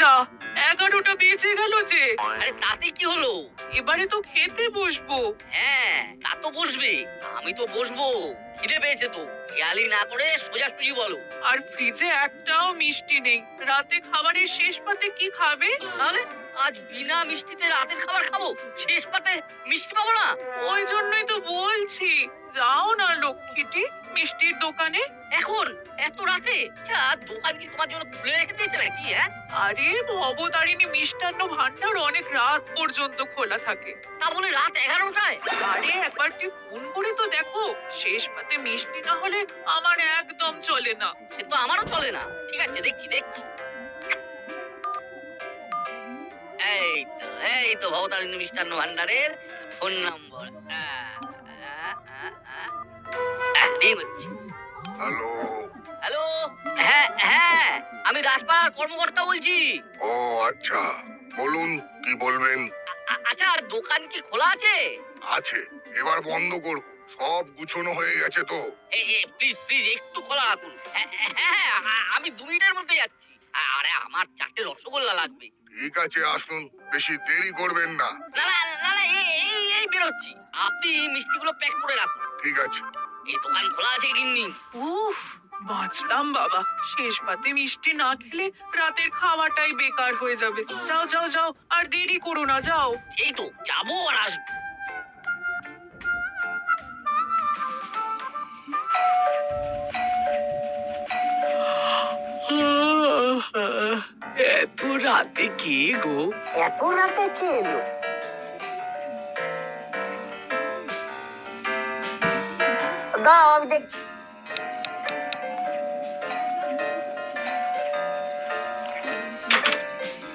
যা, 11টা বেজে গেল যে। আরে তাতে কি হলো? এবারে তো খেতে বসবো। হ্যাঁ, তা তো বসবে। আমি তো বসবো। খিদে পেয়েছে তো। খেয়ালি না করে সোজাসুজি বলো। আর ফ্রিজে একটাও মিষ্টি নেই। রাতে খাবারের শেষ পাতে কি খাবে? তাহলে আজ বিনা মিষ্টিতে রাতের খাবার খাবো? শেষ পাতে মিষ্টি পাবো না? ওই জন্যই তো বলছি, যাও না লক্ষ্মীটি মিষ্টির দোকানে। এখন এত রাতে? আচ্ছা, দোকান কি তোমার জন্য খুলে রেখে দিয়েছে নাকি? হ্যাঁ, আরে ভবতারিণী মিষ্টান্ন ভান্ডার অনেক রাত পর্যন্ত খোলা থাকে। তা বলে রাত 11টায়? আরে একবারটি ফোন করে তো দেখো, শেষ পাতে মিষ্টি না হলে আমার একদম চলে না। সে তো আমারও চলে না। ঠিক আছে, দেখছি দেখছি। এই তো ভবতারিণী মিষ্টান্ন ভান্ডারের ফোন নম্বর। হচ্ছে। হ্যালো। হ্যালো। হ্যাঁ হ্যাঁ, আমি রাজপাড়ার কর্মকর্তা বলছি। ও আচ্ছা, বলুন কি বলবেন। আচ্ছা, আর দোকান কি খোলা আছে? আছে, এবার বন্ধ করব, সব গুছানো হয়ে গেছে তো। প্লিজ প্লিজ একটু খোলা রাখুন। হ্যাঁ হ্যাঁ, আমি 2 মিনিটের মধ্যে যাচ্ছি। আরে আমার 4টে রসগোল্লা লাগবে। ঠিক আছে, আসুন, বেশি দেরি করবেন না। না না না না, এই বেরোচ্ছি। আপনি মিষ্টিগুলো প্যাক করে রাখুন। ঠিক আছে। এই দোকান খোলা আছে গিন্নি? উফ, বাঁচলাম বাবা। শেষ পাতে মিষ্টি না খেলে রাতের খাওয়াটাই বেকার হয়ে যাবে। যাও যাও যাও, আর দেরি করো না, যাও। এই তো যাবো আর আসবো। এত রাতে কে গো? এত রাতে কে এলো? দাও আমি দেখছি।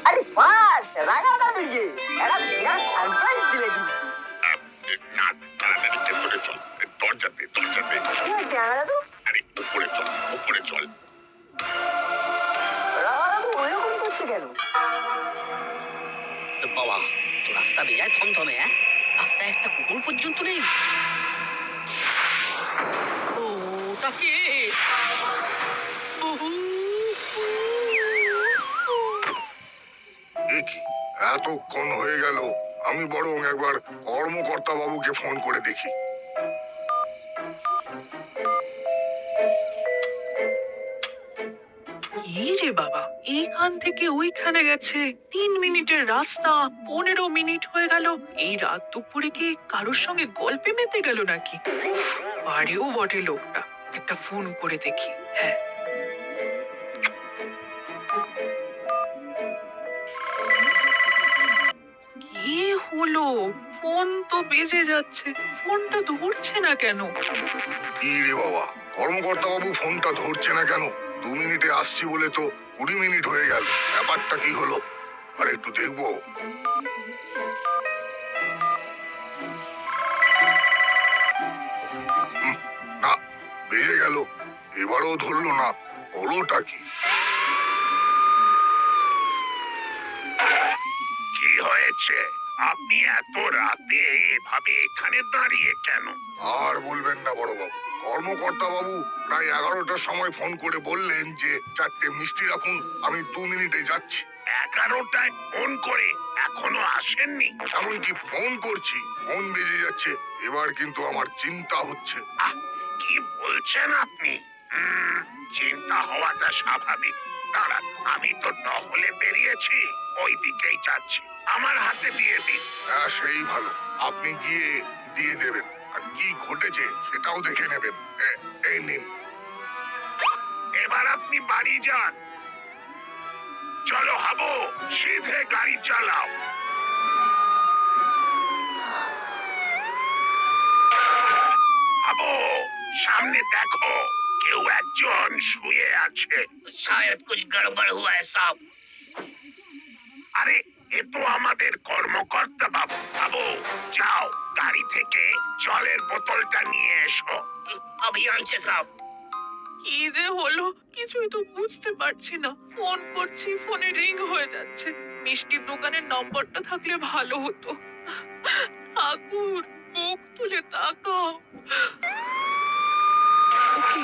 আরে বাস রাগাটা দিকে এরা বিরাট সারপ্রাইজ দিলে কিন্তু। না, তাড়াতাড়ি ভেতরে চল, দরজাতে দরজাতে। কি হয়েছে রাগাদু? আরে উপরে চল, উপরে চল। রাগাদু ওইরকম করছে কেন? বাবা, তো রাস্তা বেজায় থমথমে। হ্যাঁ, রাস্তায় একটা কুকুর পর্যন্ত নেই। ওটা কে? এ কি, এতক্ষণ হয়ে গেল, আমি বরং একবার কর্মকর্তা বাবুকে ফোন করে দেখি। কি রে বাবা, এইখান থেকে ওইখানে গেছে 3 মিনিটের রাস্তা, 15 মিনিট হয়ে গেল। এই রাত দুপুরে কি কারোর সঙ্গে গল্পে মেতে গেল নাকি? পারেও বটে লোকটা, একটা ফোন করে দেখি। হ্যাঁ, কি হলো? ফোন তো বেজে যাচ্ছে, ফোনটা ধরছে না কেন? কি রে বাবা, কর্মকর্তা বাবু ফোনটা ধরছে না কেন? 2 মিনিটে আসছি বলে তো 20 মিনিট হয়ে গেল। ব্যাপারটা কি হলো? আর একটু দেখবো। না, বেজে গেল, এবারও ধরলো না। হলোটা কি? কি হয়েছে? আপনি এত রাতে এভাবে এখানে দাঁড়িয়ে কেন? আর বলবেন না বড় বাবু, কর্মকর্তা বাবু প্রায় 11টার সময় ফোন করে বললেন যে 4টে মিষ্টি রাখুন, আমি 2 মিনিটে যাচ্ছি। 11টায় ফোন করে এখনো আসেননি? এমনকি ফোন করছি, ফোন বেজে যাচ্ছে। এবার কিন্তু আমার চিন্তা হচ্ছে। কি বলছেন আপনি? চিন্তা হওয়াটা স্বাভাবিক। দাঁড়ান, আমি তো টহলে বেরিয়েছি, ওই দিকেই যাচ্ছি। আমার হাতে দিয়ে দিন। হ্যাঁ, সেই ভালো, আপনি গিয়ে দিয়ে দেবেন, আর কি ঘটেছে সেটাও দেখে নেবেন। এই নিন। এবার আপনি বাড়ি যান। চলো হাবো, সিধে গাড়ি চালাও। হাবো, সামনে দেখো, কেউ একজন শুয়ে আছে। শায়দ কুছ গড়বড় হুয়া है साहब। আরে, এ তো আমাদের কর্মকর্তা বাবু। বাবু, যাও, গাড়ি থেকে জলের বোতলটা নিয়ে এসো। अभी आंचे साहब। কি যে হলো কিছুই তো বুঝতে পারছি না। ফোন করছি, ফোনে রিং হয়ে যাচ্ছে। মিষ্টির দোকানের নম্বরটা থাকলে ভালো হতো। ঠাকুর, মুখ তুলে তাকাও। ওকে,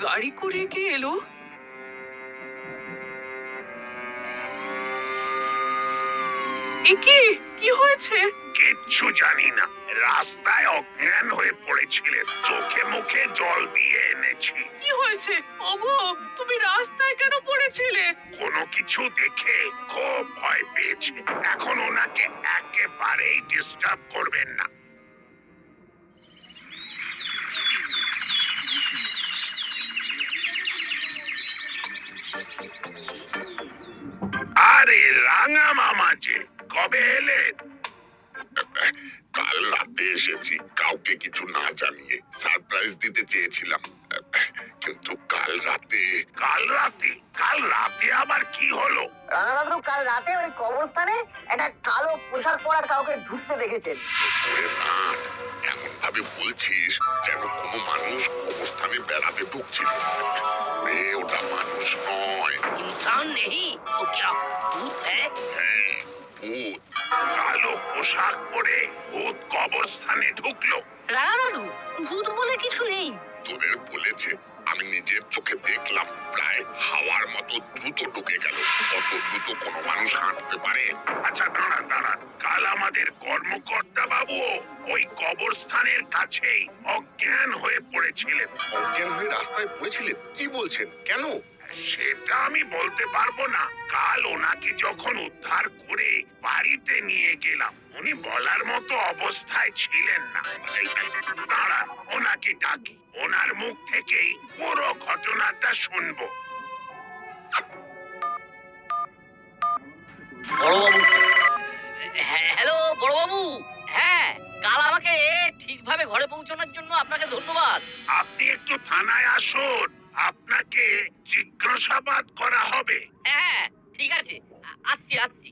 গাড়ি করে কে এলো? কি কি হয়েছে? কিচ্ছু জানি না, রাস্তায় অজ্ঞান হয়ে পড়েছিলেন, চোখে মুখে জল দিয়ে এনেছি। কি হয়েছে? ওগো, তুমি রাস্তায় কেন পড়েছিলে? কোনো কিছু দেখে খুব ভয় পেয়েছে। এখন ওনাকে একেবারেই ডিস্টার্ব করবেন না। আরে রাঙা মামা যে, কবে এলেন? কাল রাতে এসেছি, কাউকে কিছু না জানিয়ে সারপ্রাইজ দিতে চেয়েছিলাম, কিন্তু কাল রাতে আবার কি হলো? রাঙাদাদু কাল রাতে ওই কবরস্থানে একটা কালো পোশাক পরা কাউকে ঢুকতে দেখেছেন। ওরে না, এমন ভাবে বলছিস যেন কোনো মানুষ অবস্থানে বেড়াতে ঢুকছিল। ওটা মানুষ নয়। इंसान नहीं तो क्या भूत है? হ্যাঁ, ভূত। কালো পোশাক পরে ভূত কবরস্থানে ঢুকলো। রানাদু, ভূত বলে কিছু নেই। তোদের বলেছে, আমি নিজের চোখে দেখলাম, প্রায় হাওয়ার মতো দ্রুত ঢুকে গেল। অত দ্রুত কোনো মানুষ হাঁটতে পারে? আচ্ছা দাঁড়ান, কাল আমাদের কর্মকর্তা বাবু ওই কবরস্থানের কাছেই অজ্ঞান হয়ে পড়েছিলেন। অজ্ঞান হয়ে রাস্তায় পড়েছিলেন? কি বলছেন, কেন? সেটা আমি বলতে পারবো না। কাল ওনাকে যখন উদ্ধার করে বাড়িতে নিয়ে গেলাম, উনি বলার মতো অবস্থায় ছিলেন না। দাঁড়ান, ওনাকে ডাকি, ওনার মুখ থেকেই পুরো ঘটনাটা শুনবো। বড়বাবু, হ্যালো বড়বাবু। হ্যাঁ, কাল আমাকে ঠিকভাবে ঘরে পৌঁছানোর জন্য আপনাকে ধন্যবাদ। আপনি একটু থানায় আসুন, আপনাকে জিজ্ঞাসাবাদ করা হবে। হ্যাঁ, ঠিক আছে, আসছি।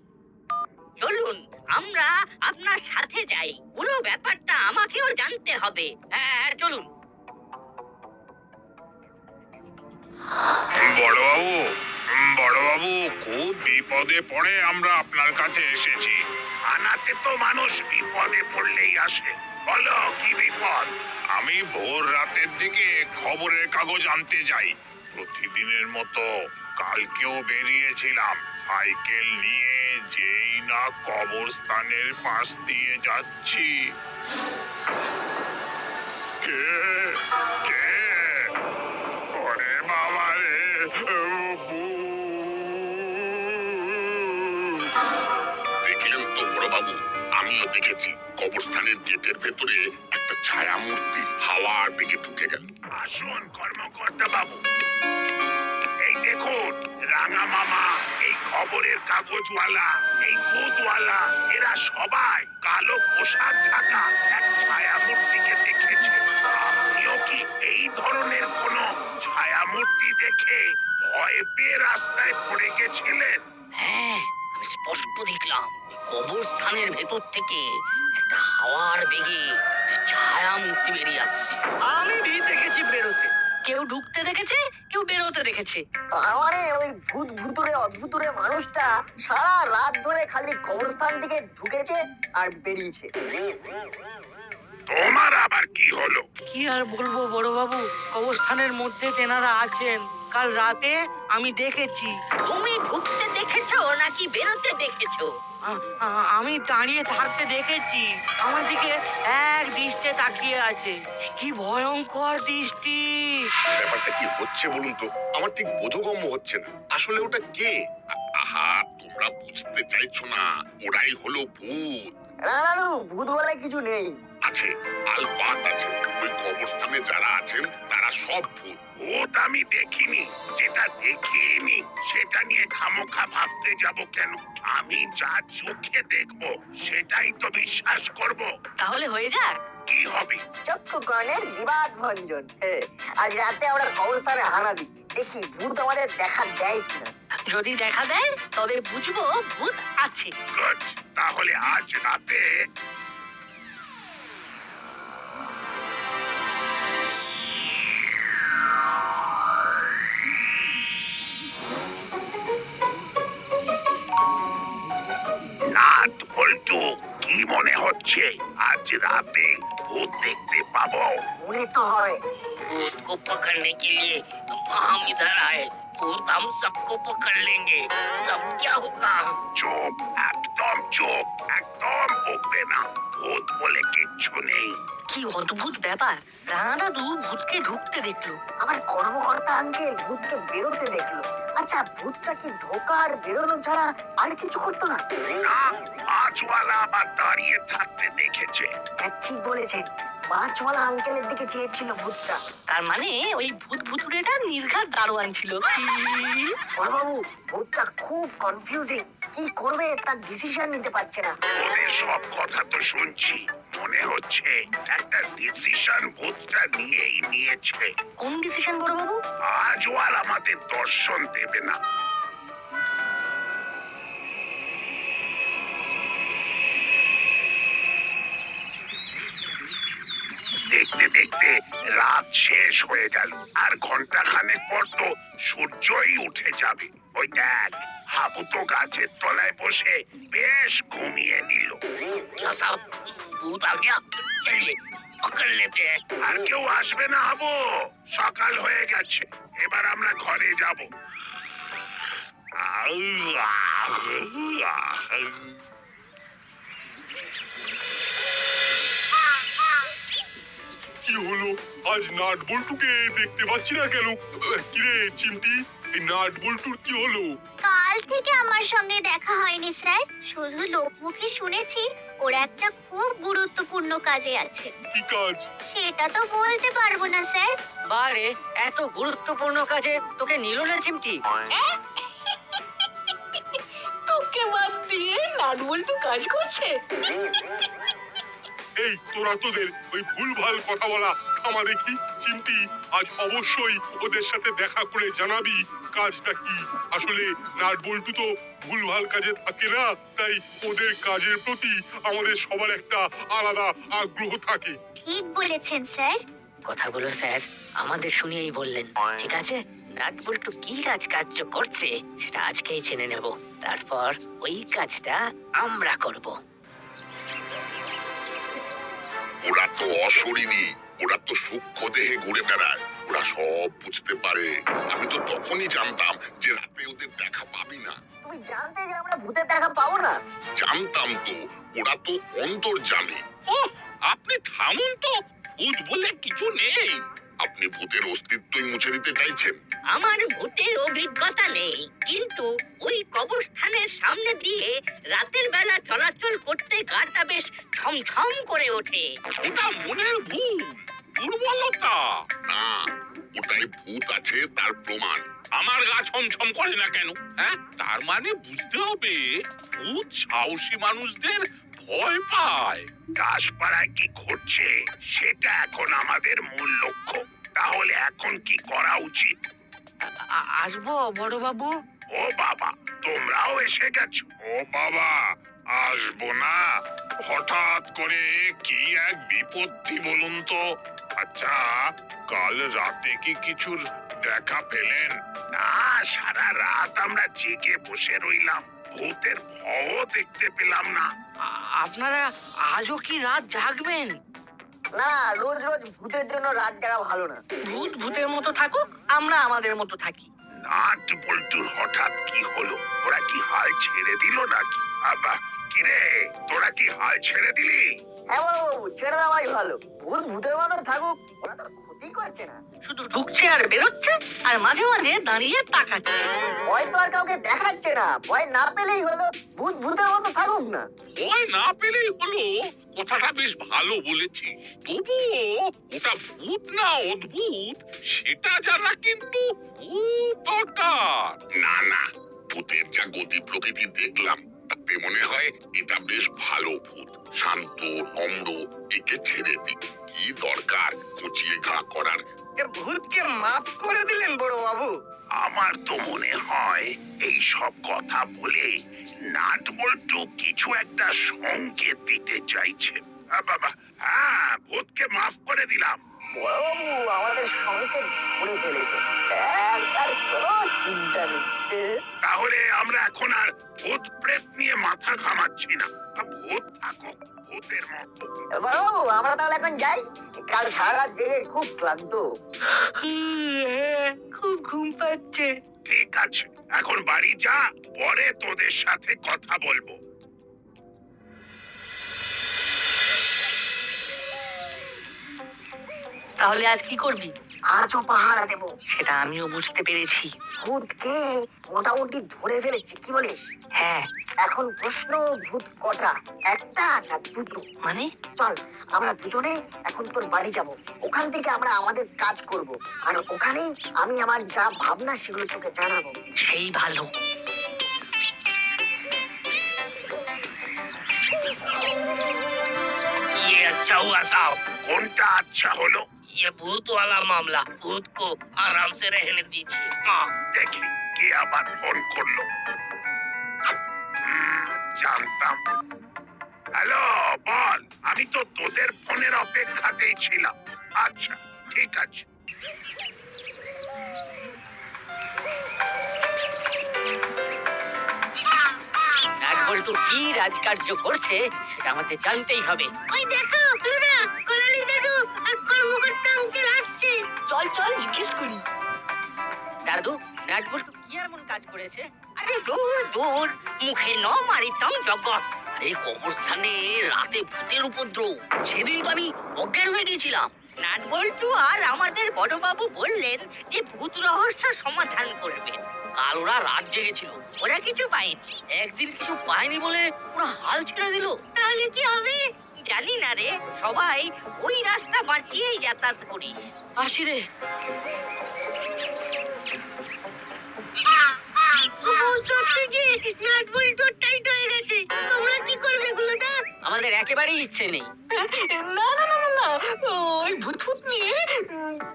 চলুন আমরা আপনার সাথে যাই, পুরো ব্যাপারটা আমাকেও জানতে হবে। হ্যাঁ, চলুন। বড়বাবু, খুব বিপদে পড়ে আমরা আপনার কাছে এসেছি। থানাতে তো মানুষ বিপদে পড়লেই আসে। বলো, কি বিপদ? আমি ভোর রাতের দিকে খবরের কাগজ আনতে যাই, প্রতিদিনের মতো কালকেও বেরিয়েছিলাম। সাইকেল নিয়ে যেই না কবরস্থানের পাশ দিয়ে যাচ্ছি, কে কে ওরে বাবা রে, দেখলেন তো বড়বাবু? আমিও দেখেছি, কবরস্থানের গেটের ভেতরে একটা ছায়া মূর্তি হাওয়ার বেগে ঢুকে গেল। আসুন কর্মকর্তা বাবু, এই দেখুন, রাঙা মামা, এই খবরের কাগজওয়ালা, এই দুধওয়ালা, এরা সবাই কালো পোশাক থাকা এক ছায়া মূর্তিকে দেখেছে। আপনিও কি এই ধরনের কোনো ছায়া মূর্তি দেখে ভয় পেয়ে রাস্তায় পড়ে গেছিলেন? হ্যাঁ, আমি স্পষ্ট দেখলাম ওই কবরস্থানের ভেতর থেকে একটা হাওয়ার বেগে ছায়া মূর্তি বেরিয়ে আসছে। আমি দেখেছি বেরোতে। কেউ ঢুকতে দেখেছে, কেউ বেরোতে দেখেছে। তার মানে ওই ভূতুরে অদ্ভুতুরে মানুষটা সারা রাত ধরে খালি কবরস্থান থেকে ঢুকেছে আর বেরিয়েছে। তোমার আবার কি হলো? কি আর বলবো বড়বাবু, কবরস্থানের মধ্যে তেনারা আছেন। কাল রাতে আমি দেখেছি। তুমি ঢুকতে দেখেছো নাকি বেরোতে দেখেছো? আমি দাঁড়িয়ে থাকতে দেখেছি, আমার দিকে এক দৃষ্টে তাকিয়ে আছে। কি ভয়ঙ্কর দৃষ্টি! ব্যাপারটা কি হচ্ছে বলুন তো, আমার ঠিক বোধগম্য হচ্ছে না। আসলে ওটা কে? আহা, তোমরা বুঝতে চাইছো না, ওরাই হলো ভূত। রাঙাদাদু, ভূত বলে কিছু নেই। আছে, আলবাত আছে। ওই কবরস্থানে যারা আছেন তারা সব ভূত। ভূত আমি দেখিনি, যেটা দেখিনি সেটা নিয়ে খামোখা ভাবতে যাব কেন? আমি যা চোখে দেখবো সেটাই তো বিশ্বাস করব। তাহলে হয়ে যাক। কি হবে? চক্ষুকর্ণের বিবাদ ভঞ্জন। আজ রাতে আমরা কবরস্থানে হানা দিই, দেখি ভূত আমাদের দেখা দেয় কিনা। যদি দেখা দেয় তবে বুঝবো ভূত আছে। গুড, তাহলে আজ রাতে নাট বল্টু, কি মনে হচ্ছে আজ রাতে ভূত দেখতে পাবো? মনে তো হয়। भूत को पकड़ने के लिए हम इधर आए। भूत हम सबको पकड़ लेंगे, तब क्या होगा? চুপ, একদম একদম চুপ, একদম বকবে না। ভূত বলে কিচ্ছু নেই। কি অদ্ভুত ব্যাপার, রানা দাদু ভূতকে ঢুকতে দেখলো। আমার কর্মকর্তা আঙ্কেল ভূতকে বেরোতে দেখলো। আচ্ছা, ভূতটা কি ঢোকা আর বেরোনো ছাড়া আর কিছু করতো না? না, মাছওয়ালা আবার দাঁড়িয়ে থাকতে দেখেছে। হ্যাঁ, ঠিক বলেছেন। মাছওয়ালা আঙ্কেলের দিকে চেয়েছিল ভূতটা। তার মানে ওই ভূত ভুতুড়েটা নির্ঘাত দারোয়ান ছিল। বড়বাবু, ভূতটা খুব কনফিউজিং। কি করবে তার ডিসিশন নিতে পারছে না। ওদের সব কথা তো শুনছি, মনে হচ্ছে একটা ডিসিশন ভূতটা নিয়েই নিয়েছে। কোন ডিসিশন বড় বাবু? আজও আর আমাদের দর্শন দেবে না। দেখতে দেখতে রাত শেষ হয়ে গেল, আর ঘন্টা খানেক পর তো সূর্যই উঠে যাবে। ওই দেখ, হাবু তো গাছের তলায় বসে বেশ ঘুমিয়ে নিল। ভূত আ গয়া, চলিয়ে পকড় লেতে হ্যায়। আর কেউ আসবে না হাবু, সকাল হয়ে গেছে, এবার আমরা ঘরে যাব। কি হলো, আজ নাট বল্টুকে দেখতে পাচ্ছি না কেন? কিরে চিমটি, এই নাট বল্টুর কি হলো? কাল থেকে আমার সঙ্গে দেখা হয়নি স্যার, শুধু লোকমুখে শুনেছি ওর একটা খুব গুরুত্বপূর্ণ কাজে আছে। কি কাজ? সেটা তো বলতে পারবো না স্যার। বারে, এত গুরুত্বপূর্ণ কাজে তোকে নিল না চিমটি? তোকে বাদ দিয়ে নাটবল্টু কাজ করছে? এই তোরা তোদের ওই ভুলভাল কথা বলা থামা দেখি। চিমটি, আজ অবশ্যই ওদের সাথে দেখা করে জানাবি কাজটা কি। আসলে নাট বল্টু তো ভুলভাল কাজে থাকে না, তাই ওদের কাজের প্রতি আমাদের সবার একটা আলাদা আগ্রহ থাকে। ঠিক বলেছেন স্যার। কথাগুলো স্যার আমাদের শুনিয়েই বললেন। ঠিক আছে, নাটবল্টু কি রাজকার্য করছে সেটা আজকেই জেনে নেব, তারপর ওই কাজটা আমরা করব। ওরা তো অশরীরী, ওরা তো সূক্ষ্ম দেহে ঘুরে বেড়ায়, ওরা সব বুঝতে পারে। আমি তো তখনই জানতাম যে রাতে ওদের দেখা পাবি না। তুমি জানতে যে আমরা ভূতের দেখা পাবো না? জানতাম তো, ওরা তো অন্তর্যামী। আপনি থামুন তো, ভূত বলে কিছু নেই। আপনি ভূতের অস্তিত্বই মুছে দিতে চাইছেন? আমার ভূতের অভিজ্ঞতা নেই, কিন্তু ওই কবরস্থানের সামনে দিয়ে রাতের বেলা চলাচল করতে গাটা বেশ ছমছম করে ওঠে। ওটা মনের ভুল, দুর্বলতা। না, ওটাই ভূত আছে তার প্রমাণ। আমার গা ছমছম করে না কেন? হ্যাঁ, তার মানে বুঝতে হবে ভূত সাহসী মানুষদের ভয় পায়। দাসপাড়ায় কি ঘটছে সেটা এখন আমাদের মূল লক্ষ্য। তাহলে এখন কি করা উচিত? আসবো বড় বাবু? ও বাবা, তোমরাও এসে গেছো? ও বাবা, আসবো না? হঠাৎ করে কি এক বিপত্তি বলুন তো। আচ্ছা, কাল রাতে কি কিছুর দেখা পেলেন? না, সারা রাত আমরা জেগে বসে রইলাম, ভূতের ভয়ও দেখতে পেলাম না। আপনারা আজও কি রাত জাগবেন? না, রোজ রোজ ভূতের জন্য রাত জাগা ভালো না। ভূত ভূতের মতো থাকুক, আমরা আমাদের মতো থাকি। নাট বল্টুর হঠাৎ কি হলো? ওরা কি হাল ছেড়ে দিল নাকি? আবা, কিরে, তোরা কি হাল ছেড়ে দিলি? হ্যাঁ বাবু, ছেড়ে দেওয়াই ভালো। ভূত ভূতের মতন থাকুক, ওরা তো ক্ষতি করছে না। শুধু ঢুকছে আর বেরোচ্ছে, আর মাঝে মাঝে দাঁড়িয়ে তাকাচ্ছে। ভয় তো আর কাউকে দেখাচ্ছে না, ভয় না পেলেই হলো। ভূত ভূতের মতো থাকুক না। ভয় না পেলেই হলো, কথাটা বেশ ভালো বলেছিস। তবুও ওটা ভূত না অদ্ভুত সেটা জানা কিন্তু খুব দরকার। না না, ভূতের যা গতি প্রকৃতি দেখলাম তাতে মনে হয় এটা বেশ ভালো ভূত, শান্ত নম্র। একে ছেড়ে দি, কি দরকার কুচিয়ে ঘা করার? ভূতকে মাফ করে দিলেন বড় বাবু? আমার তো মনে হয় এই সব কথা বলে নাট বল্টু কিছু একটা সংকেত দিতে চাইছে। বাবা, হ্যাঁ, ভূতকে মাফ করে দিলাম। বড়বাবু আমাদের সংকেত করে ফেলেছে, আর কোনো চিন্তা নেই। তাহলে আমরা এখন আর ভূত প্রেত নিয়ে মাথা ঘামাচ্ছি না। ভূত থাকুক ভূতের মতো। বড়বাবু, আমরা তাহলে এখন যাই। কাল সারা রাত জেগে খুব ক্লান্ত। খুব ঘুম পাচ্ছে। ঠিক আছে, এখন বাড়ি যা, পরে তোদের সাথে কথা বলবো। তাহলে আজ কি করবি? আজও পাহারা দেবো। সেটা আমিও বুঝতে পেরেছি। ভূতকে মোটামুটি ধরে ফেলেছি, কি বলিস? হ্যাঁ, এখন প্রশ্ন, ভূত কটা, একটা না দুটো? মানে? চল আমরা দুজনে এখন তোর বাড়ি যাব, ওখান থেকে আমরা আমাদের কাজ করব, আর ওখানেই আমি আমার যা ভাবনা সেগুলো তোকে জানাবো। সেই ভালো। ये अच्छा हुआ साहब। কোনটা আচ্ছা হলো? ये भूत वाला मामला, भूत को आराम से रहने दीजिए। দেখি কে আবার ফোন করলো। জানতাম। হ্যালো, বল। আমি তো তোদের ফোনের অপেক্ষাতেই ছিলাম। আচ্ছা, ঠিক আছে। নাটবল্টু কি রাজকার্য করছে সেটা আমাদের জানতেই হবে। ওই দেখো লুনা, করালি দাদু আর কর্মকর্তা আঙ্কেল আসছে। চল চল জিজ্ঞেস করি। দাদু, নাটবল্টু কি এমন কাজ করেছে? আরে দূর দূর, মুখে ন মারিতাম জগৎ। আরে কবরস্থানে রাতে ভূতের উপদ্রব, সেদিন তো আমি অজ্ঞান হয়ে গেছিলাম। নাটবল্টু আর আমাদের বড়বাবু বললেন যে ভূত রহস্য সমাধান করবেন। কাল ওরা রাত জেগেছিল, ওরা কিছু পায়নি। একদিন কিছু পায়নি বলে ওরা হাল ছেড়ে দিল। তাহলে কি হবে জানি না রে, সবাই ওই রাস্তা বাঁচিয়েই যাতায়াত করিস। আসি রে। আমাদের একেবারেই ইচ্ছে নেই। না না না না না, ওই ভূত ভূত নিয়ে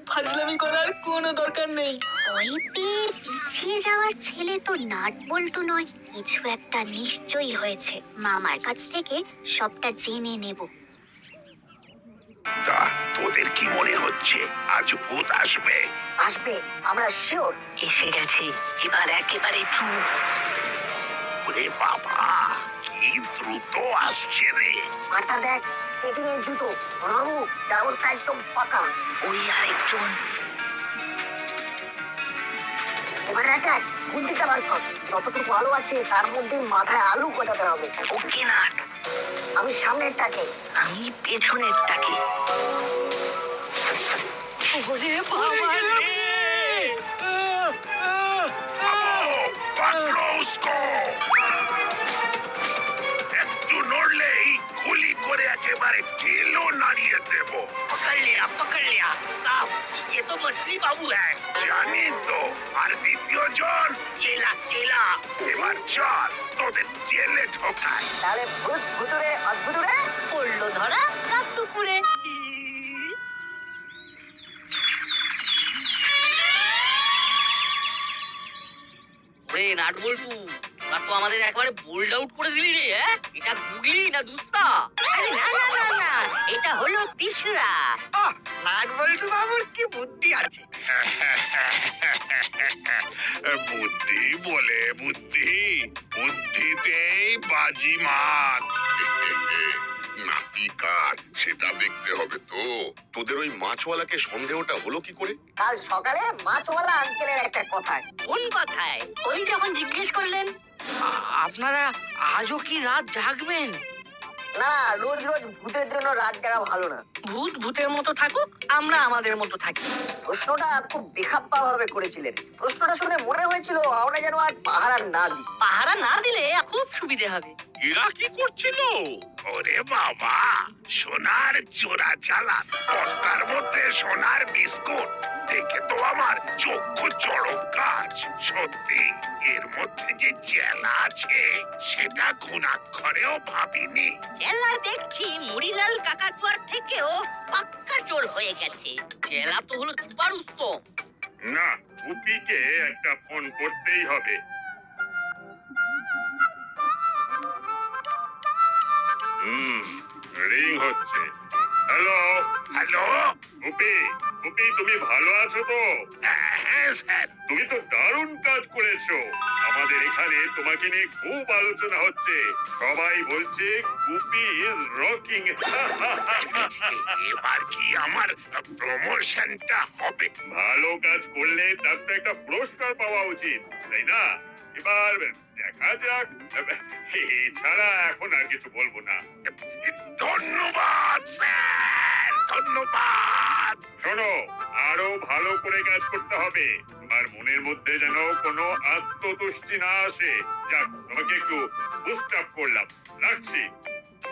ফাজলামি করার কোনো দরকার নেই। ওই পেয়ে পিছিয়ে যাওয়ার ছেলে তো নাট বল্টু নয়, কিছু একটা নিশ্চয়ই হয়েছে। মামার কাছ থেকে সবটা জেনে নেব। তা তোদের কি মনে হচ্ছে আজ ভূত আসবে? আসবে, আমরা শিওর। এসে গেছে, এবার একেবারে চুপ। ওরে বাবা, কি দ্রুত আসছে রে। মাথা দেখ, স্কেটিং এর জুতো। বাবু, ব্যবস্থা একদম পাকা। ওই আরেকজন। এবার এক গুলতিটা বার কর, যতটুকু আলো আছে তার মধ্যে মাথায় আলু গজাতে হবে। ওকে নাট, আমি সামনেরটাকে। আমি পেছনেরটাকে। ওরে বাবা রে! पकड़ो उसको। একটু নড়লেই গুলি করে একেবারে কিলো নাড়িয়ে দেব। पकड़ लिया साहब, ये तो मछली बाबू है। জানি তো। আর দ্বিতীয় জন? चेला चेला। এবার চল তোদের জেলে ঢোকাই। তাহলে ভূত ভুতুরে অদ্ভুতুরে পড়লো ধরা রাত দুপুরে। ওরে নাটবল্টু, তা তো আমাদের একবারে বোল্ড আউট করে দিলি রে। এটা গুগলি না দুসরা? আরে না না না না, এটা হলো তিসরা। নাটবল্টু বাবুর কি বুদ্ধি আছে। বুদ্ধি বলে বুদ্ধি, বুদ্ধিতেই বাজিমাত। নাকি কার সেটা দেখতে হবে তো। তোদের ওই মাছওয়ালাকে সন্দেহটা হলো কি করে? কাল সকালে মাছওয়ালা আঙ্কেলের একটা কথা। কোন কথায়? ওই যখন জিজ্ঞেস করলেন। আপনারা আজও কি রাত জাগবেন? না, রোজ রোজ ভূতের জন্য রাত জাগা ভালো না। ভূত ভূতের মতো থাকুক, আমরা আমাদের মতো থাকি। প্রশ্নটা খুব বেখাপ্পা ভাবে করেছিলেন। প্রশ্নটা শুনে মনে হয়েছিল আমরা যেন আর পাহারা না দিই। পাহারা না দিলে খুব সুবিধে হবে। এরা কি করছিল? ওরে বাবা, সোনার চোরা চালান, বস্তার মধ্যে সোনার বিস্কুট। দেখে তো আমার চক্ষু চড়ক গাছ। সত্যি এর মধ্যে যে জেলা আছে সেটা ঘুণাক্ষরেও ভাবিনি। চেলা দেখছি মুড়িলাল কাকাতুয়ার থেকেও পাক্কা চোর হয়ে গেছে। চেলা তো হলো চুপার উৎসব। না, উপিকে একটা ফোন করতেই হবে। রিং হচ্ছে। হ্যালো হ্যালো, উপি, উপি তুমি ভালো আছো তো? হ্যাঁ স্যার। তুমি তো দারুণ কাজ করেছো। আমাদের এখানে তোমাকে নিয়ে খুব আলোচনা হচ্ছে। সবাই বলছে গুপি ইজ রকিং। এবার কি আমার প্রমোশনটা হবে? ভালো কাজ করলে তার তো একটা পুরস্কার পাওয়া উচিত, তাই না? এবার দেখা যাক। এছাড়া এখন আর কিছু বলবো না। ধন্যবাদ স্যার, ধন্যবাদ। শোনো, আরো ভালো করে কাজ করতে হবে। তোমার মনের মধ্যে যেন কোনো আত্মতুষ্টি না আসে। যাক, তোমাকে একটু বুস্ট আপ করলাম। রাখছি।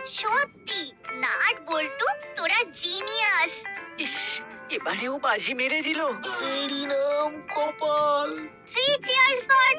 সত্যি নাট বল্টু, তোরা জিনিয়াস। ইস, এবারেও বাজি মেরে দিল। এরই নাম কপাল। 3 cheers for